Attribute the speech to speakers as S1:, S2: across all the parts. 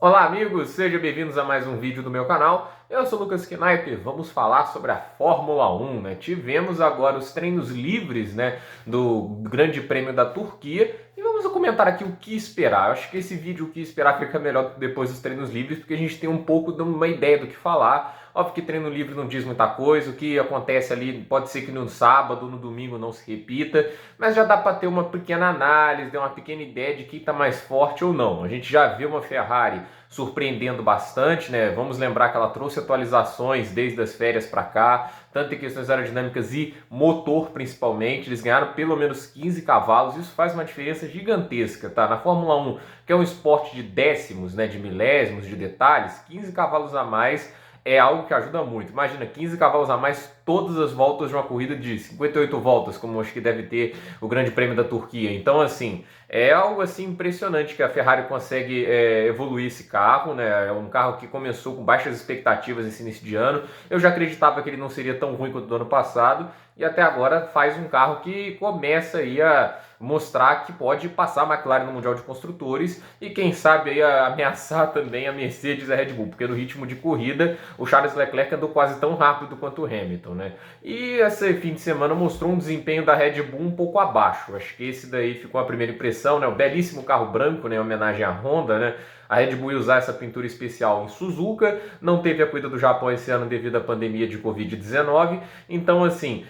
S1: Olá amigos, sejam bem-vindos a mais um vídeo do meu canal. Eu sou o Lucas Knipe, vamos falar sobre a Fórmula 1, né? Tivemos agora os treinos livres, né, do Grande Prêmio da Turquia e vamos comentar aqui o que esperar. Eu acho que esse vídeo, o que esperar, fica melhor depois dos treinos livres, porque a gente tem um pouco de uma ideia do que falar. Óbvio que treino livre não diz muita coisa, o que acontece ali pode ser que no sábado, no domingo não se repita, mas já dá para ter uma pequena análise, ter uma pequena ideia de quem está mais forte ou não. A gente já viu uma Ferrari surpreendendo bastante, né? Vamos lembrar que ela trouxe atualizações desde as férias para cá, tanto em questões aerodinâmicas e motor principalmente. Eles ganharam pelo menos 15 cavalos, isso faz uma diferença gigantesca, tá? Na Fórmula 1, que é um esporte de décimos, né, de milésimos, de detalhes, 15 cavalos a mais é algo que ajuda muito. Imagina, 15 cavalos a mais todas as voltas de uma corrida de 58 voltas, como acho que deve ter o Grande Prêmio da Turquia. Então, assim, é algo assim impressionante que a Ferrari consegue evoluir esse carro, né? É um carro que começou com baixas expectativas nesse início de ano. Eu já acreditava que ele não seria tão ruim quanto do ano passado e até agora faz um carro que começa aí a mostrar que pode passar a McLaren no Mundial de Construtores e quem sabe aí ameaçar também a Mercedes e a Red Bull, porque no ritmo de corrida o Charles Leclerc andou quase tão rápido quanto o Hamilton, né? E esse fim de semana mostrou um desempenho da Red Bull um pouco abaixo. Acho que esse daí ficou a primeira impressão, né? O belíssimo carro branco, né? Em homenagem à Honda, né? A Red Bull ia usar essa pintura especial em Suzuka, não teve a corrida do Japão esse ano devido à pandemia de Covid-19, então assim,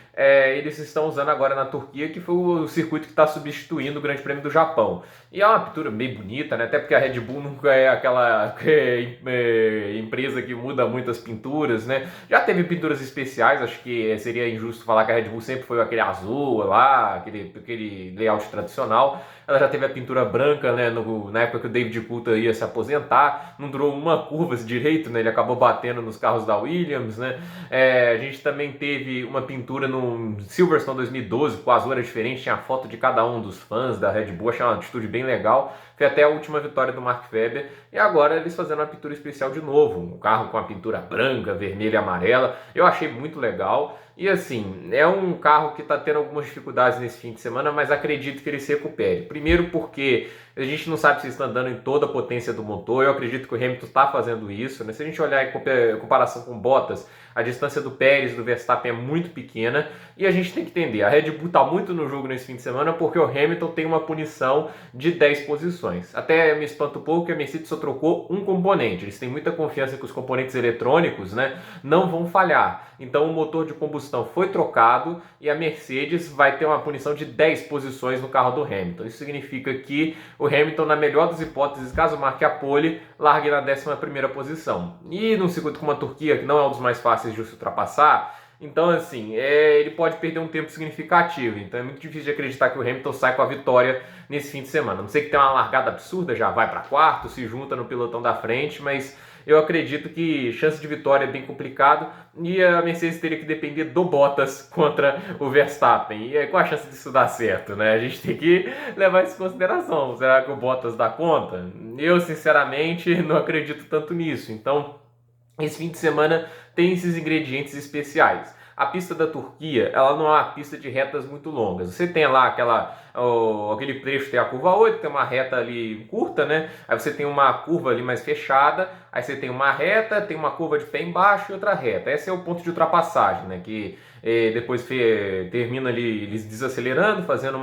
S1: eles estão usando agora na Turquia, que foi o circuito que está substituindo o Grande Prêmio do Japão. E é uma pintura meio bonita, né? Até porque a Red Bull nunca é aquela empresa que muda muitas pinturas, né? Já teve pinturas especiais, acho que seria injusto falar que a Red Bull sempre foi aquele azul lá, aquele layout tradicional. Ela já teve a pintura branca, né, na época que o David Coulthard ia se aposentar, não durou uma curva direito, né, ele acabou batendo nos carros da Williams, né. A gente também teve uma pintura no Silverstone 2012, com o azul era diferente, tinha a foto de cada um dos fãs da Red Bull, achei uma atitude bem legal. Foi até a última vitória do Mark Webber, e agora eles fazendo uma pintura especial de novo, um carro com a pintura branca, vermelha e amarela, eu achei muito legal. E assim, é um carro que está tendo algumas dificuldades nesse fim de semana, mas acredito que ele se recupere. Primeiro porque a gente não sabe se está andando em toda a potência do motor, eu acredito que o Hamilton está fazendo isso, né? Se a gente olhar em comparação com Bottas, a distância do Pérez e do Verstappen é muito pequena e a gente tem que entender, a Red Bull está muito no jogo nesse fim de semana porque o Hamilton tem uma punição de 10 posições. Até me espanta um pouco que a Mercedes só trocou um componente, eles têm muita confiança que os componentes eletrônicos, né, não vão falhar. Então o motor de combustão foi trocado e a Mercedes vai ter uma punição de 10 posições no carro do Hamilton. Isso significa que o Hamilton, na melhor das hipóteses, caso marque a pole, largue na 11ª posição. E num circuito como a Turquia, que não é um dos mais fáceis de se ultrapassar, então assim, ele pode perder um tempo significativo. Então é muito difícil de acreditar que o Hamilton sai com a vitória nesse fim de semana. A não sei que tem uma largada absurda, já vai para quarto, se junta no pelotão da frente, mas eu acredito que chance de vitória é bem complicado e a Mercedes teria que depender do Bottas contra o Verstappen. E qual a chance disso dar certo, né? A gente tem que levar isso em consideração. Será que o Bottas dá conta? Eu, sinceramente, não acredito tanto nisso. Então, esse fim de semana tem esses ingredientes especiais. A pista da Turquia, ela não é uma pista de retas muito longas. Você tem lá aquele trecho, tem a curva 8, tem uma reta ali curta, né? Aí você tem uma curva ali mais fechada, aí você tem uma reta, tem uma curva de pé embaixo e outra reta. Esse é o ponto de ultrapassagem, né? Que depois termina ali eles desacelerando, fazendo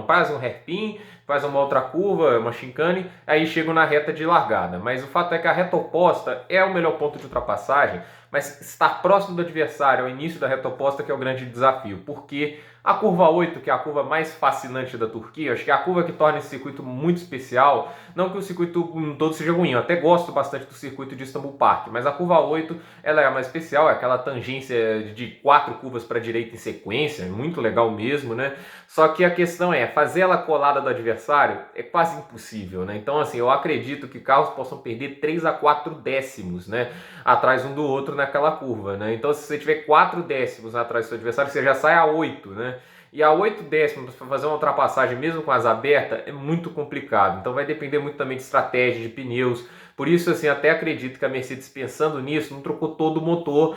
S1: quase um hairpin, faz uma outra curva, uma chicane, aí chegam na reta de largada. Mas o fato é que a reta oposta é o melhor ponto de ultrapassagem, mas estar próximo do adversário ao início da reta oposta que é o grande desafio, porque a curva 8, que é a curva mais fascinante da Turquia, acho que é a curva que torna esse circuito muito especial, não que o circuito todo seja ruim, eu até gosto bastante do circuito de Istanbul Park, mas a curva 8, ela é a mais especial, é aquela tangência de 4 curvas para a direita em sequência, muito legal mesmo, né? Só que a questão é, fazer ela colada do adversário é quase impossível, né? Então assim, eu acredito que carros possam perder 3 a 4 décimos, né, atrás um do outro naquela curva, né? Então se você tiver 4 décimos atrás do seu adversário, você já sai a 8, né? E a 8 décimos para fazer uma ultrapassagem mesmo com asa aberta é muito complicado. Então vai depender muito também de estratégia, de pneus. Por isso, assim, até acredito que a Mercedes, pensando nisso, não trocou todo o motor,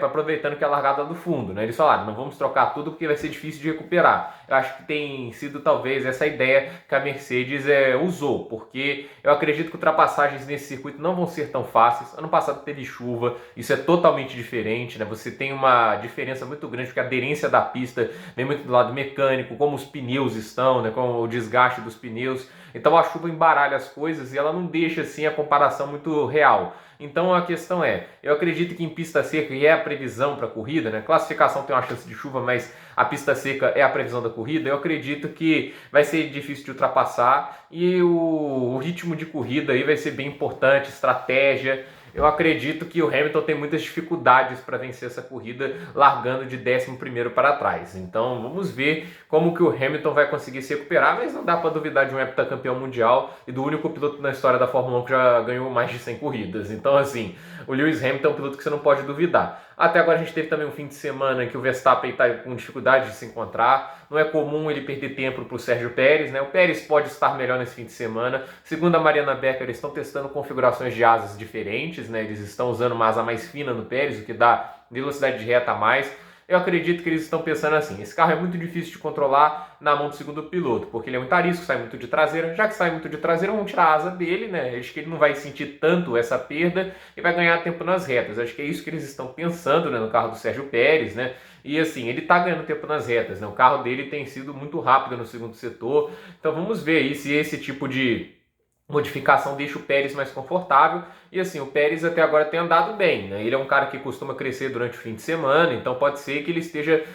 S1: aproveitando que é a largada do fundo, né? Eles falaram, não vamos trocar tudo porque vai ser difícil de recuperar. Eu acho que tem sido talvez essa ideia que a Mercedes usou, porque eu acredito que ultrapassagens nesse circuito não vão ser tão fáceis. Ano passado teve chuva, isso é totalmente diferente, né? Você tem uma diferença muito grande, porque a aderência da pista vem muito do lado mecânico, como os pneus estão, né? Com o desgaste dos pneus. Então a chuva embaralha as coisas e ela não deixa assim a comparação muito real. Então a questão eu acredito que em pista seca, e é a previsão para a corrida, né? Classificação tem uma chance de chuva, mas a pista seca é a previsão da corrida. Eu acredito que vai ser difícil de ultrapassar e o ritmo de corrida aí vai ser bem importante, estratégia. Eu acredito que o Hamilton tem muitas dificuldades para vencer essa corrida, largando de 11º para trás. Então vamos ver como que o Hamilton vai conseguir se recuperar, mas não dá para duvidar de um heptacampeão mundial e do único piloto na história da Fórmula 1 que já ganhou mais de 100 corridas. Então assim, o Lewis Hamilton é um piloto que você não pode duvidar. Até agora a gente teve também um fim de semana que o Verstappen está com dificuldade de se encontrar. Não é comum ele perder tempo para o Sérgio Pérez, né? O Pérez pode estar melhor nesse fim de semana. Segundo a Mariana Becker, eles estão testando configurações de asas diferentes, né? Eles estão usando uma asa mais fina no Pérez, o que dá velocidade de reta a mais. Eu acredito que eles estão pensando assim, esse carro é muito difícil de controlar na mão do segundo piloto, porque ele é muito arisco, sai muito de traseira. Já que sai muito de traseira, vamos tirar a asa dele, né? Acho que ele não vai sentir tanto essa perda e vai ganhar tempo nas retas. Acho que é isso que eles estão pensando, né, no carro do Sérgio Pérez, né? E assim, ele tá ganhando tempo nas retas, né? O carro dele tem sido muito rápido no segundo setor. Então vamos ver aí se esse tipo de modificação deixa o Pérez mais confortável. E assim, o Pérez até agora tem andado bem, né? Ele é um cara que costuma crescer durante o fim de semana, então pode ser que ele esteja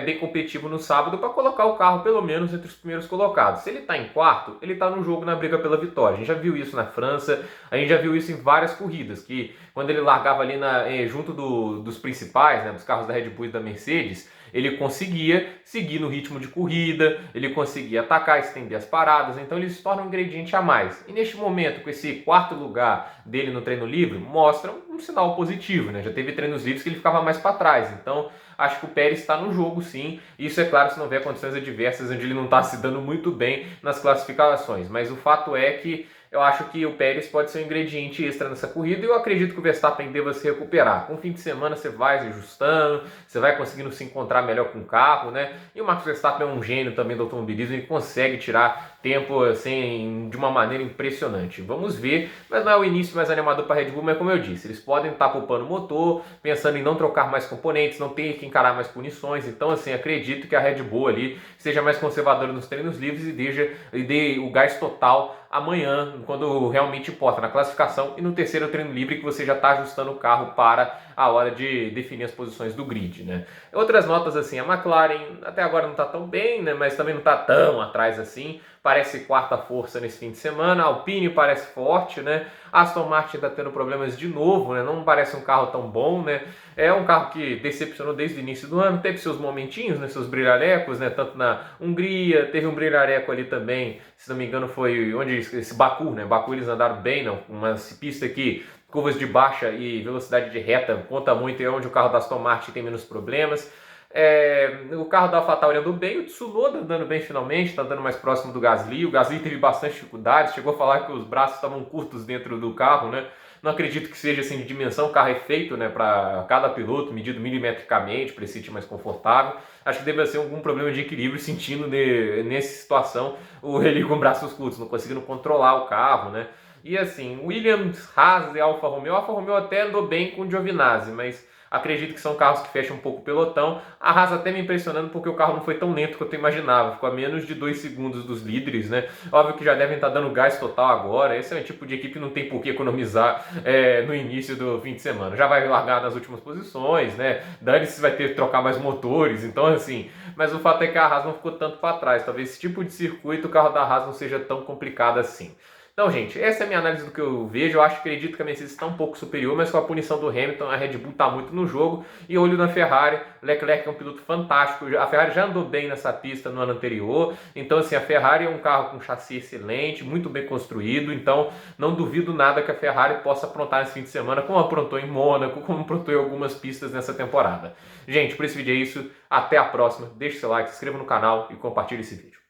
S1: bem competitivo no sábado para colocar o carro pelo menos entre os primeiros colocados. Se ele está em quarto, ele está no jogo, na briga pela vitória. A gente já viu isso na França, a gente já viu isso em várias corridas, que quando ele largava ali junto dos principais, né, dos carros da Red Bull e da Mercedes, ele conseguia seguir no ritmo de corrida, ele conseguia atacar, estender as paradas, então ele se torna um ingrediente a mais. E neste momento, com esse quarto lugar dele no treino livre, mostra um sinal positivo, né? Já teve treinos livres que ele ficava mais para trás, então acho que o Pérez está no jogo sim. Isso é claro se não houver condições adversas onde ele não está se dando muito bem nas classificações, mas o fato é que eu acho que o Pérez pode ser um ingrediente extra nessa corrida e eu acredito que o Verstappen deva se recuperar. Com o fim de semana você vai se ajustando, você vai conseguindo se encontrar melhor com o carro, né? E o Max Verstappen é um gênio também do automobilismo, ele consegue tirar tempo assim de uma maneira impressionante. Vamos ver, mas não é o início mais animador para a Red Bull, mas como eu disse, eles podem estar poupando o motor, pensando em não trocar mais componentes, não ter que encarar mais punições. Então assim, acredito que a Red Bull ali seja mais conservadora nos treinos livres e dê o gás total amanhã, quando realmente importa, na classificação e no terceiro treino livre, que você já está ajustando o carro para a hora de definir as posições do grid, né? Outras notas assim, a McLaren até agora não está tão bem, né? Mas também não está tão atrás assim, parece quarta força nesse fim de semana, a Alpine parece forte, né? A Aston Martin está tendo problemas de novo, né? Não parece um carro tão bom, né? É um carro que decepcionou desde o início do ano, teve seus momentinhos, né? Seus brilharecos, né? Tanto na Hungria, teve um brilhareco ali também, se não me engano foi onde esse Baku, né? Baku eles andaram bem, não? Uma pista que curvas de baixa e velocidade de reta conta muito, é onde o carro da Aston Martin tem menos problemas. O carro da AlphaTauri andou bem, o Tsunoda andando bem finalmente, está andando mais próximo do Gasly. O Gasly teve bastante dificuldades, chegou a falar que os braços estavam curtos dentro do carro, né? Não acredito que seja assim de dimensão, o carro é feito, né, para cada piloto, medido milimetricamente, para ele se sentir mais confortável. Acho que deve ser algum problema de equilíbrio, sentindo nessa situação ele com braços curtos, não conseguindo controlar o carro, né? E assim, Williams, Haas e Alfa Romeo até andou bem com o Giovinazzi, mas acredito que são carros que fecham um pouco o pelotão. A Haas até me impressionando porque o carro não foi tão lento quanto eu imaginava, ficou a menos de 2 segundos dos líderes, né? Óbvio que já devem estar dando gás total agora. Esse é um tipo de equipe que não tem por que economizar no início do fim de semana. Já vai largar nas últimas posições, né? Dane-se, vai ter que trocar mais motores, então assim. Mas o fato é que a Haas não ficou tanto para trás. Talvez esse tipo de circuito o carro da Haas não seja tão complicado assim. Então, gente, essa é a minha análise do que eu vejo. Eu acredito que a Mercedes está um pouco superior, mas com a punição do Hamilton, a Red Bull está muito no jogo. E olho na Ferrari, Leclerc é um piloto fantástico. A Ferrari já andou bem nessa pista no ano anterior. Então, assim, a Ferrari é um carro com chassi excelente, muito bem construído. Então, não duvido nada que a Ferrari possa aprontar nesse fim de semana, como aprontou em Mônaco, como aprontou em algumas pistas nessa temporada. Gente, por esse vídeo é isso. Até a próxima. Deixe seu like, se inscreva no canal e compartilhe esse vídeo.